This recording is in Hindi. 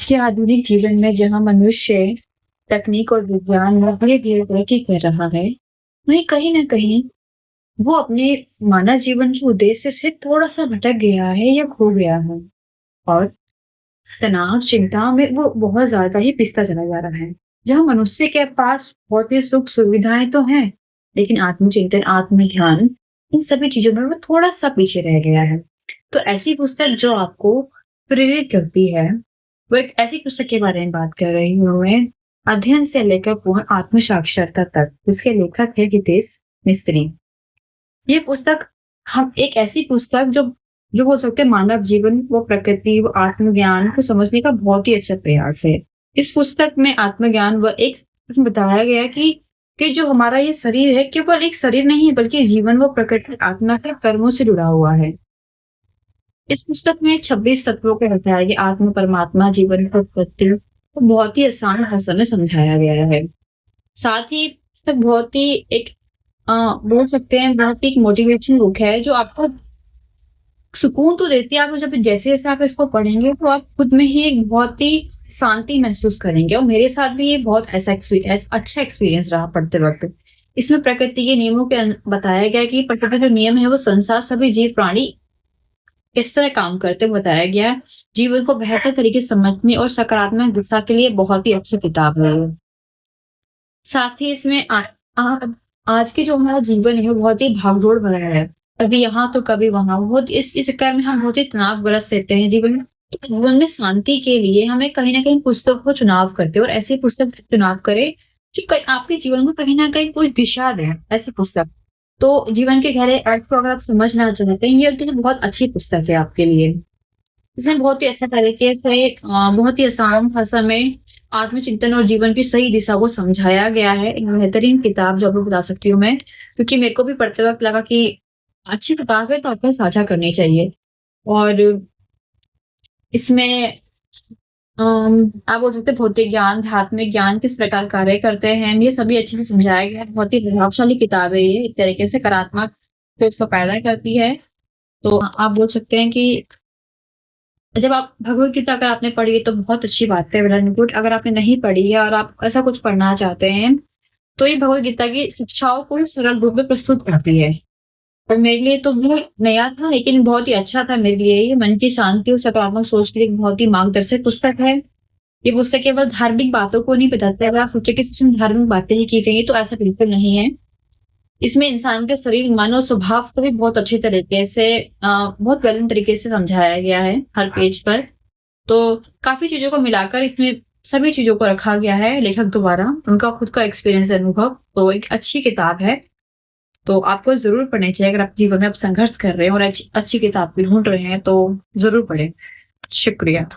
के आधुनिक जीवन में जहाँ मनुष्य तकनीक और विज्ञान में धीरे-धीरे तरक्की कर रहा है, वहीं कहीं न कहीं वो अपने मानव जीवन के उद्देश्य से थोड़ा-सा भटक गया है या खो गया है और तनाव, चिंता में वो बहुत ज़्यादा ही पिसता चला जा रहा है। जहाँ मनुष्य के पास बहुत ही सुख-सुविधाएँ तो हैं, लेकिन आत्मचिंतन, आत्म-ध्यान इन सभी चीज़ों में वो थोड़ा-सा पीछे रह गया है। तो ऐसी पुस्तक जो आपको प्रेरित करती है, वो एक ऐसी पुस्तक के बारे में बात कर रही हूँ मैं, अध्ययन से लेकर पूर्ण आत्म साक्षरता तक, जिसके लेखक है हितेश मिस्त्री। ये पुस्तक हम एक ऐसी पुस्तक जो जो बोल सकते हैं मानव जीवन, वो प्रकृति, वो आत्मज्ञान को समझने का बहुत ही अच्छा प्रयास है। इस पुस्तक में आत्मज्ञान व एक बताया गया है कि जो हमारा ये शरीर है, केवल एक शरीर नहीं है, बल्कि जीवन व प्रकृति आत्मा के कर्मों से जुड़ा हुआ है। इस पुस्तक में 26 तत्वों को बताया गया, आत्म, परमात्मा, जीवन की उत्पत्ति को बहुत ही आसान भाषा में समझाया गया है। साथ ही पुस्तक बहुत ही एक बोल सकते हैं बहुत ही एक मोटिवेशन बुक है, जो आपको सुकून तो देती है। आपको जब जैसे-जैसे आप इसको पढ़ेंगे तो आप खुद में ही एक बहुत ही शांति महसूस करेंगे और मेरे साथ भी ये बहुत ऐसा अच्छा एक्सपीरियंस रहा पढ़ते वक़्त। इसमें प्रकृति के नियमों के बताया गया है कि प्रकृति के जो नियम है वो संसार सभी जीव प्राणी किस तरह काम करते हैं बताया गया है। जीवन को बेहतर तरीके से समझने और सकारात्मक दिशा के लिए बहुत ही अच्छी किताब है ये। साथ ही इसमें आ, आज के जो हमारा जीवन है वो बहुत ही भागदौड़ भरा है। कभी यहाँ तो कभी वहाँ, बहुत इस चक्कर में हम बहुत ही तनावग्रस्त रहते हैं जीवन में। तो जीवन में शांति के लिए हमें कहीं न कहीं पुस्तक को चुनाव करते हैं और ऐसी पुस्तक चुनाव करें कि आपके जीवन में कहीं न कहीं कोई दिशा दे, ऐसी पुस्तक। तो जीवन के गहरे अर्थ को अगर आप समझना चाहते हैं, ये तो बहुत अच्छी पुस्तक है आपके लिए। इसमें बहुत ही अच्छे तरीके से बहुत ही आसान भाषा में आत्मचिंतन और जीवन की सही दिशा को समझाया गया है। एक बेहतरीन किताब जो आपको बता सकती हूँ मैं, क्योंकि मेरे को भी पढ़ते वक़्त लगा कि अच्छी किताब है तो आपको साझा करनी चाहिए। और इसमें आप बोल सकते हैं भौतिक ज्ञान, आध्यात्मिक ज्ञान किस प्रकार कार्य करते हैं, ये सभी अच्छे से समझाया गया है। बहुत ही प्रभावशाली किताब है ये, एक तरीके से सकारात्मक सोच को पैदा करती है। तो आप बोल सकते हैं कि जब आप भगवत गीता अगर आपने पढ़ी है तो बहुत अच्छी बात है, वेल एंड गुड। अगर आपने नहीं पढ़ी है और आप ऐसा कुछ पढ़ना चाहते हैं, तो ये भगवत गीता की शिक्षाओं को ही सरल रूप में प्रस्तुत करती है। और मेरे लिए तो वो नया था, लेकिन बहुत ही अच्छा था मेरे लिए। ये मन की शांति और सकारात्मक सोच के लिए एक बहुत ही मार्गदर्शक पुस्तक है। ये पुस्तक केवल धार्मिक बातों को नहीं बताती है। अगर आप सोचे कि सिर्फ धार्मिक बातें ही की गई हैं, तो ऐसा बिल्कुल नहीं है। इसमें इंसान के शरीर, मन और स्वभाव को भी बहुत अच्छी तरीके से बहुत वेल तरीके से समझाया गया है हर पेज पर। तो काफ़ी चीज़ों को मिलाकर इसमें सभी चीज़ों को रखा गया है लेखक द्वारा, उनका खुद का एक्सपीरियंस, अनुभव। तो एक अच्छी किताब है, तो आपको ज़रूर पढ़नी चाहिए। अगर आप जीवन में आप संघर्ष कर रहे हैं और अच्छी किताब भी ढूँढ रहे हैं, तो ज़रूर पढ़ें। शुक्रिया।